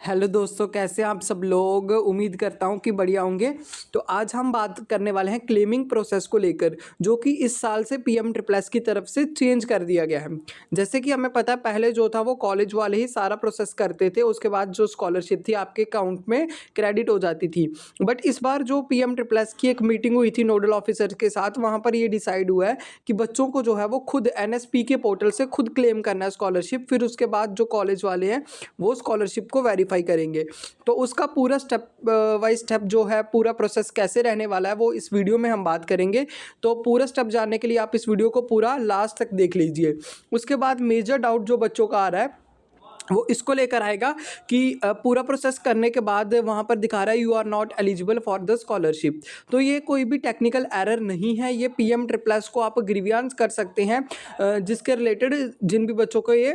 Hello दोस्तों, कैसे हैं आप सब लोग। उम्मीद करता हूं कि बढ़िया होंगे। तो आज हम बात करने वाले हैं क्लेमिंग प्रोसेस को लेकर, जो कि इस साल से पीएम ट्रिपल एस की तरफ से चेंज कर दिया गया है। जैसे कि हमें पता है, पहले जो था वो कॉलेज वाले ही सारा प्रोसेस करते थे, उसके बाद जो स्कॉलरशिप थी आपके अकाउंट में क्रेडिट हो जाती थी। बट इस बार जो पीएम ट्रिपल एस की एक मीटिंग हुई थी नोडल ऑफिसर के साथ, वहाँ पर ये डिसाइड हुआ है कि बच्चों को जो है वो खुद एनएसपी के पोर्टल से खुद क्लेम करना है स्कॉलरशिप। फिर उसके बाद जो कॉलेज वाले हैं वो स्कॉलरशिप को वेरीफाई करेंगे। तो उसका पूरा स्टेप वाइज स्टेप जो है, पूरा प्रोसेस कैसे रहने वाला है, वो इस वीडियो में हम बात करेंगे। तो पूरा स्टेप जानने के लिए आप इस वीडियो को पूरा लास्ट तक देख लीजिए। उसके बाद मेजर डाउट जो बच्चों का आ रहा है वो इसको लेकर आएगा कि पूरा प्रोसेस करने के बाद वहाँ पर दिखा रहा है you are not eligible for the scholarship. तो ये कोई भी टेक्निकल एरर नहीं है, ये पीएम ट्रिपल एस को आप ग्रीवियांस कर सकते हैं। जिसके रिलेटेड जिन भी बच्चों को ये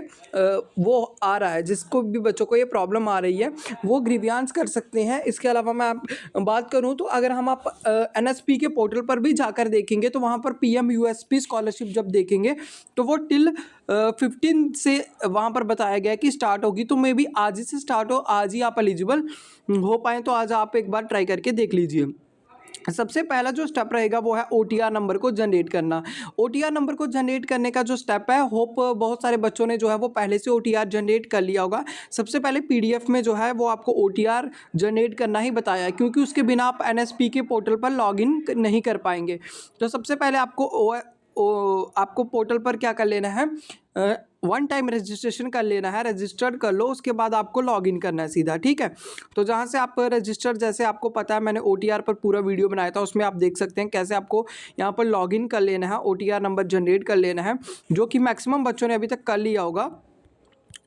वो आ रहा है, जिसको भी बच्चों को ये प्रॉब्लम आ रही है, वो ग्रीवियांस कर सकते हैं। इसके अलावा मैं आप बात करूँ तो अगर हम आप एनएसपी के पोर्टल पर भी जाकर देखेंगे तो वहाँ पर पीएम यूएसपी स्कॉलरशिप जब देखेंगे तो वो टिल 15 से वहाँ पर बताया गया है कि स्टार्ट होगी। तो मे बी आज ही से स्टार्ट हो, आज ही आप एलिजिबल हो पाएँ। तो आज आप एक बार ट्राई करके देख लीजिए। सबसे पहला जो स्टेप रहेगा वो है ओटीआर नंबर को जनरेट करना। ओटीआर नंबर को जनरेट करने का जो स्टेप है, होप बहुत सारे बच्चों ने जो है वो पहले से ओटीआर जनरेट कर लिया होगा। सबसे पहले पीडीएफ में जो है वो आपको ओटीआर जनरेट करना ही बताया है, क्योंकि उसके बिना आप एनएसपी के पोर्टल पर लॉगिन नहीं कर पाएंगे। तो सबसे पहले आपको पोर्टल पर क्या कर लेना है, वन टाइम रजिस्ट्रेशन कर लेना है। रजिस्टर्ड कर लो, उसके बाद आपको लॉगिन करना है सीधा, ठीक है। तो जहाँ से आप रजिस्टर, जैसे आपको पता है मैंने ओटीआर पर पूरा वीडियो बनाया था, उसमें आप देख सकते हैं कैसे आपको यहाँ पर लॉगिन कर लेना है, ओटीआर नंबर जनरेट कर लेना है, जो कि मैक्सिमम बच्चों ने अभी तक कर लिया होगा।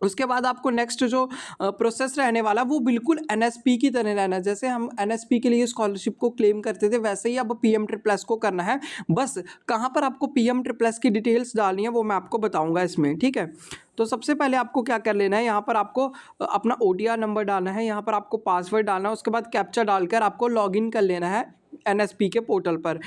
उसके बाद आपको नेक्स्ट जो प्रोसेस रहने वाला वो बिल्कुल एनएसपी की तरह रहना है। जैसे हम एनएसपी के लिए स्कॉलरशिप को क्लेम करते थे, वैसे ही अब पीएम ट्रिपल एस को करना है। बस कहाँ पर आपको पीएम ट्रिपल एस की डिटेल्स डालनी है वो मैं आपको बताऊंगा इसमें, ठीक है। तो सबसे पहले आपको क्या कर लेना है, यहाँ पर आपको अपना ओटीआर नंबर डालना है, यहाँ पर आपको पासवर्ड डालना है, उसके बाद कैप्चा डालकर आपको लॉगिन कर लेना है एनएसपी के पोर्टल पर।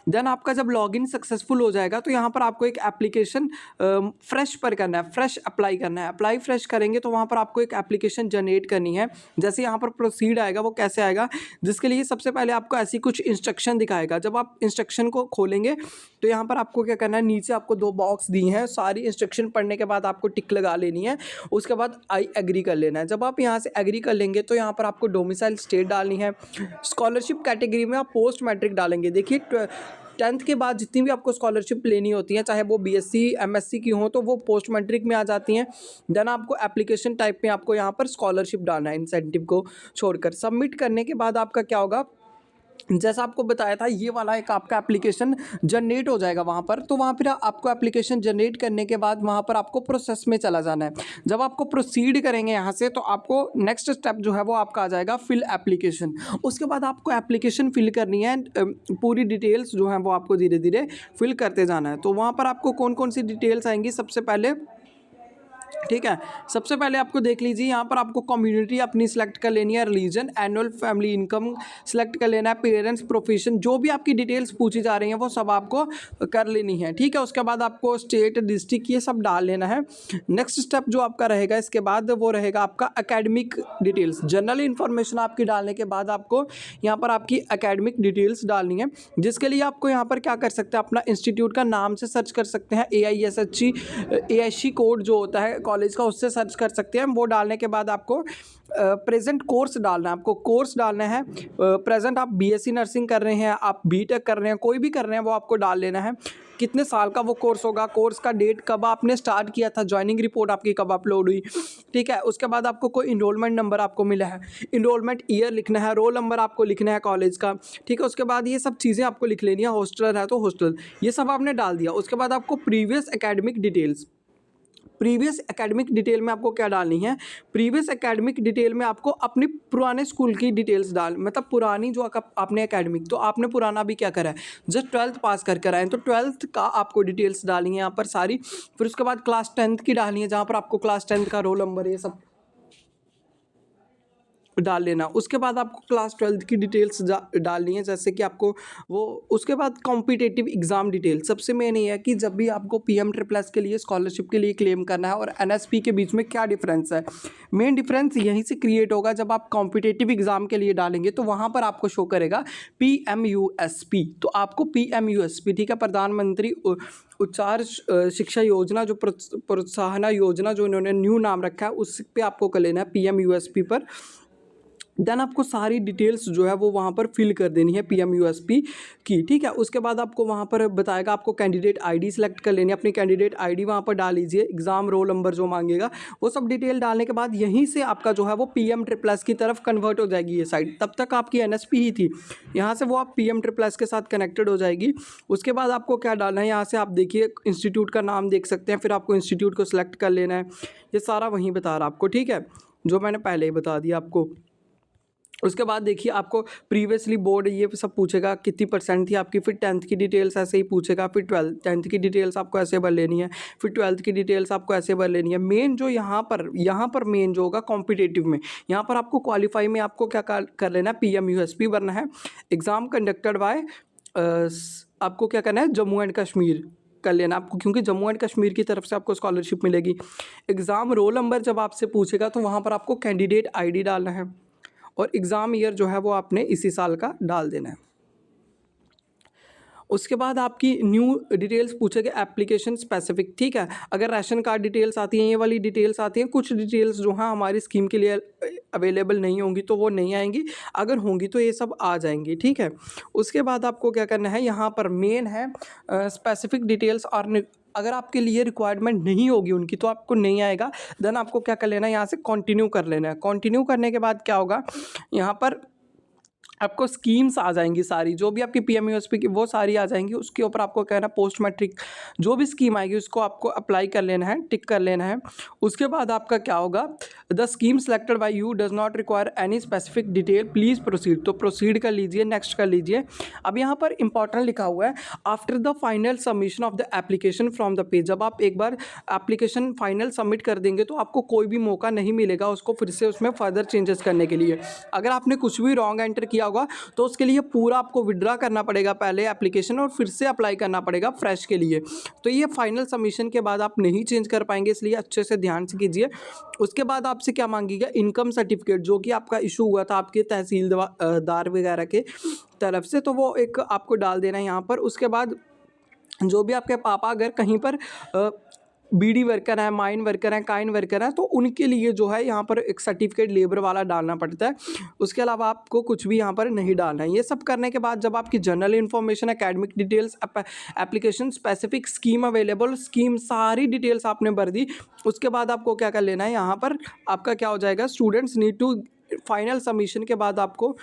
देन आपका जब लॉगिन सक्सेसफुल हो जाएगा तो यहाँ पर आपको एक एप्लीकेशन फ्रेश पर करना है, फ्रेश अप्लाई करना है। अप्लाई फ्रेश करेंगे तो वहाँ पर आपको एक एप्लीकेशन जनरेट करनी है। जैसे यहाँ पर प्रोसीड आएगा, वो कैसे आएगा, जिसके लिए सबसे पहले आपको ऐसी कुछ इंस्ट्रक्शन दिखाएगा। जब आप इंस्ट्रक्शन को खोलेंगे तो यहाँ पर आपको क्या करना है, नीचे आपको 2 बॉक्स दी हैं, सारी इंस्ट्रक्शन पढ़ने के बाद आपको टिक लगा लेनी है। उसके बाद आई एग्री कर लेना है। जब आप यहाँ से एग्री कर लेंगे तो यहाँ पर आपको डोमिसाइल स्टेट डालनी है। स्कॉलरशिप कैटेगरी में आप पोस्ट मैट्रिक डालेंगे। देखिए 10th के बाद जितनी भी आपको स्कॉलरशिप लेनी होती है, चाहे वो बीएससी एमएससी की हो, तो वो पोस्ट मैट्रिक में आ जाती हैं। देन आपको एप्लीकेशन टाइप में आपको यहाँ पर स्कॉलरशिप डालना है, इंसेंटिव को छोड़कर। सबमिट करने के बाद आपका क्या होगा, जैसा आपको बताया था, ये वाला एक आपका एप्लीकेशन जनरेट हो जाएगा वहाँ पर। तो वहाँ पर आपको एप्लीकेशन जनरेट करने के बाद वहाँ पर आपको प्रोसेस में चला जाना है। जब आपको प्रोसीड करेंगे यहाँ से, तो आपको नेक्स्ट स्टेप जो है वो आपका आ जाएगा फिल एप्लीकेशन। उसके बाद आपको एप्लीकेशन फिल करनी है, पूरी डिटेल्स जो हैं वो आपको धीरे धीरे फिल करते जाना है। तो वहाँ पर आपको कौन कौन सी डिटेल्स आएंगी, सबसे पहले, ठीक है, सबसे पहले आपको देख लीजिए, यहाँ पर आपको कम्युनिटी अपनी सेलेक्ट कर लेनी है, religion, annual family income select कर लेना है, पेरेंट्स, प्रोफेशन, जो भी आपकी डिटेल्स पूछी जा रही हैं वो सब आपको कर लेनी है, ठीक है। उसके बाद आपको स्टेट, डिस्ट्रिक्ट, ये सब डाल लेना है। नेक्स्ट स्टेप जो आपका रहेगा इसके बाद वो रहेगा आपका एकेडमिक डिटेल्स। जनरल इन्फॉर्मेशन आपकी डालने के बाद आपको यहाँ पर आपकी एकेडमिक डिटेल्स डालनी है, जिसके लिए आपको यहाँ पर क्या कर सकते हैं, अपना इंस्टीट्यूट का नाम से सर्च कर सकते हैं, AISHE कोड जो होता है कॉलेज का, उससे सर्च कर सकते हैं। वो डालने के बाद आपको प्रेजेंट कोर्स डालना है, आपको कोर्स डालना है। प्रेजेंट आप बीएससी नर्सिंग कर रहे हैं, आप बीटेक कर रहे हैं, कोई भी कर रहे हैं, वो आपको डाल लेना है। कितने साल का वो कोर्स होगा, कोर्स का डेट, कब आपने स्टार्ट किया था, ज्वाइनिंग रिपोर्ट आपकी कब अपलोड हुई, ठीक है। उसके बाद आपको कोई इनरोलमेंट नंबर आपको मिला है, इनरोलमेंट ईयर लिखना है, रोल नंबर आपको लिखना है कॉलेज का, ठीक है। उसके बाद ये सब चीज़ें आपको लिख लेनी है, हॉस्टल है तो हॉस्टल, ये सब आपने डाल दिया। उसके बाद आपको previous academic details, previous academic detail में आपको क्या डालनी है, प्रीवियस एकेडमिक डिटेल में आपको अपनी पुराने स्कूल की डिटेल्स मतलब पुरानी जो आपने एकेडमिक, तो आपने पुराना भी क्या करा है, जस्ट 12th पास कर आए, तो 12th का आपको डिटेल्स डालनी है यहाँ पर सारी। फिर उसके बाद क्लास 10th की डालनी है, जहाँ पर आपको क्लास 10th का रोल नंबर, ये सब डाल लेना। उसके बाद आपको क्लास 12th की डिटेल्स डालनी है, जैसे कि आपको वो, उसके बाद कॉम्पिटिटिव एग्ज़ाम डिटेल। सबसे मेन ये है कि जब भी आपको पीएम ट्रिपल एस के लिए स्कॉलरशिप के लिए क्लेम करना है और एनएसपी के बीच में क्या डिफरेंस है, मेन डिफरेंस यहीं से क्रिएट होगा। जब आप कॉम्पिटिटिव एग्ज़ाम के लिए डालेंगे तो वहाँ पर आपको शो करेगा PMUSP। तो आपको PMUSP, ठीक है, प्रधानमंत्री उच्चार शिक्षा योजना, जो प्रोत्साहन योजना जो इन्होंने न्यू नाम रखा है, उस पे आपको कर लेना है PMUSP पर। देन आपको सारी डिटेल्स जो है वो वहाँ पर फिल कर देनी है PMUSP की, ठीक है। उसके बाद आपको वहाँ पर बताएगा, आपको कैंडिडेट आईडी सेलेक्ट कर लेनी है, अपनी कैंडिडेट आईडी वहाँ पर डाल लीजिए, एग्ज़ाम रोल नंबर जो मांगेगा वो सब डिटेल डालने के बाद यहीं से आपका जो है वो PM ट्रिपल एस की तरफ कन्वर्ट हो जाएगी ये साइट। तब तक आपकी NSP ही थी, यहाँ से वो आप PM ट्रिपल एस के साथ कनेक्टेड हो जाएगी। उसके बाद आपको क्या डालना है, यहाँ से आप देखिए इंस्टीट्यूट का नाम देख सकते हैं, फिर आपको इंस्टीट्यूट को सिलेक्ट कर लेना है। ये सारा वहीं बता रहा आपको, ठीक है, जो मैंने पहले ही बता दिया आपको। उसके बाद देखिए आपको प्रीवियसली बोर्ड ये सब पूछेगा, कितनी परसेंट थी आपकी, फिर 10th की डिटेल्स ऐसे ही पूछेगा, फिर 10th की डिटेल्स आपको ऐसे भर लेनी है, फिर 12th की डिटेल्स आपको ऐसे भर लेनी है। मेन जो यहाँ पर मेन जो होगा कॉम्पिटिटिव में, यहाँ पर आपको क्वालिफाई में आपको क्या कर लेना है, PMUSP भरना है। एग्ज़ाम कंडक्टेड बाय आपको क्या करना है, जम्मू एंड कश्मीर कर लेना आपको, क्योंकि जम्मू एंड कश्मीर की तरफ से आपको स्कॉलरशिप मिलेगी। एग्ज़ाम रोल नंबर जब आपसे पूछेगा तो वहाँ पर आपको कैंडिडेट आईडी डालना है और एग्ज़ाम ईयर जो है वो आपने इसी साल का डाल देना है। उसके बाद आपकी न्यू डिटेल्स पूछेगा एप्लीकेशन स्पेसिफिक, ठीक है। अगर राशन कार्ड डिटेल्स आती हैं, ये वाली डिटेल्स आती हैं, कुछ डिटेल्स जो हैं हमारी स्कीम के लिए अवेलेबल नहीं होंगी तो वो नहीं आएंगी, अगर होंगी तो ये सब आ जाएंगी, ठीक है। उसके बाद आपको क्या करना है, यहाँ पर मेन है स्पेसिफिक डिटेल्स, और अगर आपके लिए रिक्वायरमेंट नहीं होगी उनकी तो आपको नहीं आएगा। देन आपको क्या कर लेना है, यहाँ से कंटिन्यू कर लेना है। कंटिन्यू करने के बाद क्या होगा, यहाँ पर आपको स्कीम्स आ जाएंगी सारी, जो भी आपकी PMUSP की वो सारी आ जाएंगी। उसके ऊपर आपको कहना पोस्ट मैट्रिक जो भी स्कीम आएगी उसको आपको अप्लाई कर लेना है, टिक कर लेना है। उसके बाद आपका क्या होगा, the scheme selected bye you does not require any specific detail, please proceed. तो प्रोसीड कर लीजिए, नेक्स्ट कर लीजिए। अब यहाँ पर इंपॉर्टेंट लिखा हुआ है, after the final submission of the application from the page. जब आप एक बार एप्लीकेशन फाइनल सबमिट कर देंगे तो आपको कोई भी मौका नहीं मिलेगा उसको फिर से उसमें फर्दर चेंजेस करने के लिए। अगर आपने कुछ भी रॉन्ग एंटर किया होगा तो उसके लिए पूरा आपको विड्रा करना पड़ेगा पहले एप्लीकेशन, और फिर से अप्लाई करना पड़ेगा फ्रेश के लिए। तो ये फाइनल सबमिशन के बाद आप नहीं चेंज कर पाएंगे, इसलिए अच्छे से ध्यान से कीजिए। उसके बाद आपसे क्या मांगेगा, इनकम सर्टिफिकेट जो कि आपका इशू हुआ था आपके तहसीलदार वगैरह के तरफ से, तो वो एक आपको डाल देना है यहाँ पर। उसके बाद जो भी आपके पापा अगर कहीं पर BD वर्कर है, माइन वर्कर है, काइन वर्कर है, तो उनके लिए जो है यहाँ पर एक सर्टिफिकेट लेबर वाला डालना पड़ता है। उसके अलावा आपको कुछ भी यहाँ पर नहीं डालना है। ये सब करने के बाद जब आपकी general information, academic details, application specific scheme available, scheme सारी डिटेल्स आपने भर दी, उसके बाद आपको क्या कर लेना है, यहाँ पर आपका क्या हो जाएगा, students need to, final submission के बाद आपको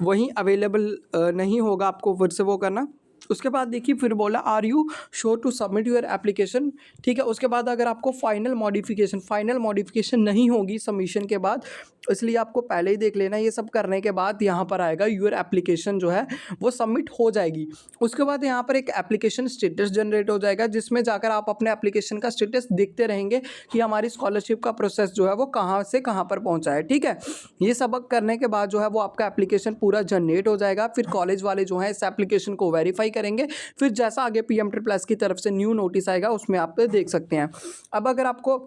वहीं अवेलेबल नहीं होगा, आपको फिर से वो करना। उसके बाद देखिए फिर बोला are you sure to submit your application, ठीक है। उसके बाद अगर आपको फाइनल मॉडिफिकेशन नहीं होगी सबमिशन के बाद, इसलिए आपको पहले ही देख लेना। ये सब करने के बाद यहाँ पर आएगा योर एप्लीकेशन जो है वो सबमिट हो जाएगी। उसके बाद यहाँ पर एक एप्लीकेशन स्टेटस जनरेट हो जाएगा, जिसमें जाकर आप अपने एप्लीकेशन का स्टेटस देखते रहेंगे कि हमारी स्कॉलरशिप का प्रोसेस जो है वो कहाँ से कहाँ पर पहुँचा है, ठीक है। ये सब करने के बाद जो है वो आपका एप्लीकेशन पूरा जनरेट हो जाएगा। फिर कॉलेज वाले जो हैं इस एप्लीकेशन को वेरीफाई करेंगे, फिर जैसा आगे PM ट्रिपल एस की तरफ से न्यू नोटिस आएगा उसमें आप देख सकते हैं। अब अगर आपको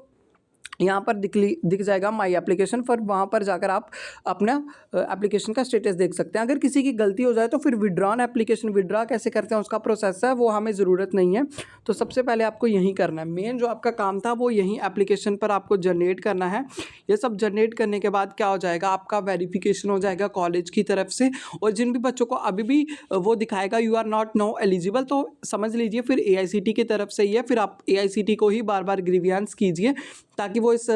यहाँ पर दिख जाएगा माई एप्लीकेशन, पर वहाँ पर जाकर आप अपना एप्लीकेशन का स्टेटस देख सकते हैं। अगर किसी की गलती हो जाए तो फिर विड्रॉन एप्लीकेशन, विड्रा कैसे करते हैं उसका प्रोसेस है, वो हमें ज़रूरत नहीं है। तो सबसे पहले आपको यही करना है, मेन जो आपका काम था वो यही एप्लीकेशन पर आपको जनरेट करना है। ये सब जनरेट करने के बाद क्या हो जाएगा, आपका वेरिफिकेशन हो जाएगा कॉलेज की तरफ से, और जिन भी बच्चों को अभी भी वो दिखाएगा you are not no eligible, तो समझ लीजिए फिर AICT की तरफ से ही है। फिर आप AICT को ही बार बार ग्रीवियंस कीजिए ताकि वो इस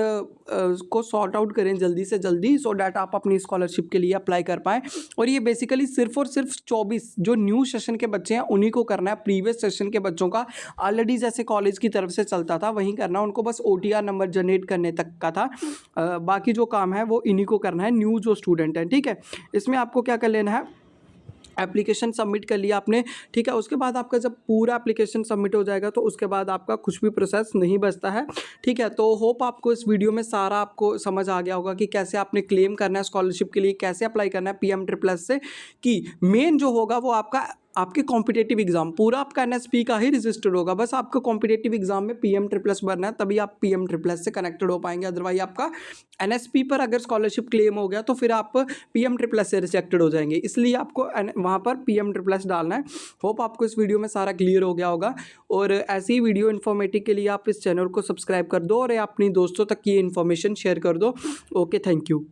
को सॉर्ट आउट करें जल्दी से जल्दी, सो डैट आप अपनी स्कॉलरशिप के लिए अप्लाई कर पाएँ। और ये बेसिकली सिर्फ और सिर्फ 24 जो न्यू सेशन के बच्चे हैं उन्हीं को करना है। प्रीवियस सेशन के बच्चों का ऑलरेडी जैसे कॉलेज की तरफ से चलता था वहीं करना, उनको बस OTR नंबर जनरेट करने तक का था। बाकी जो काम है वो इन्हीं को करना है, न्यू जो स्टूडेंट हैं, ठीक है। इसमें आपको क्या कर लेना है, एप्लीकेशन सबमिट कर लिया आपने, ठीक है। उसके बाद आपका जब पूरा एप्लीकेशन सबमिट हो जाएगा तो उसके बाद आपका कुछ भी प्रोसेस नहीं बचता है, ठीक है। तो होप आपको इस वीडियो में सारा आपको समझ आ गया होगा कि कैसे आपने क्लेम करना है स्कॉलरशिप के लिए, कैसे अप्लाई करना है पीएम ट्रिपल एस से, कि मेन जो होगा वो आपके कॉम्पिटेटिव एग्जाम, पूरा आपका एनएसपी का ही रजिस्टर्ड होगा, बस आपको कॉम्पिटेटिव एग्जाम में पीएम ट्रिपल एस भरना है, तभी आप पीएम ट्रिपल एस से कनेक्टेड हो पाएंगे। अदरवाइज आपका एनएसपी पर अगर स्कॉलरशिप क्लेम हो गया तो फिर आप पीएम ट्रिपल एस से रिजेक्टेड हो जाएंगे, इसलिए आपको वहाँ पर पीएम ट्रिपल एस डालना है। होप आपको इस वीडियो में सारा क्लियर हो गया होगा, और ऐसी ही वीडियो इन्फॉर्मेटिव के लिए आप इस चैनल को सब्सक्राइब कर दो और अपनी दोस्तों तक ये इन्फॉर्मेशन शेयर कर दो। Okay, thank you.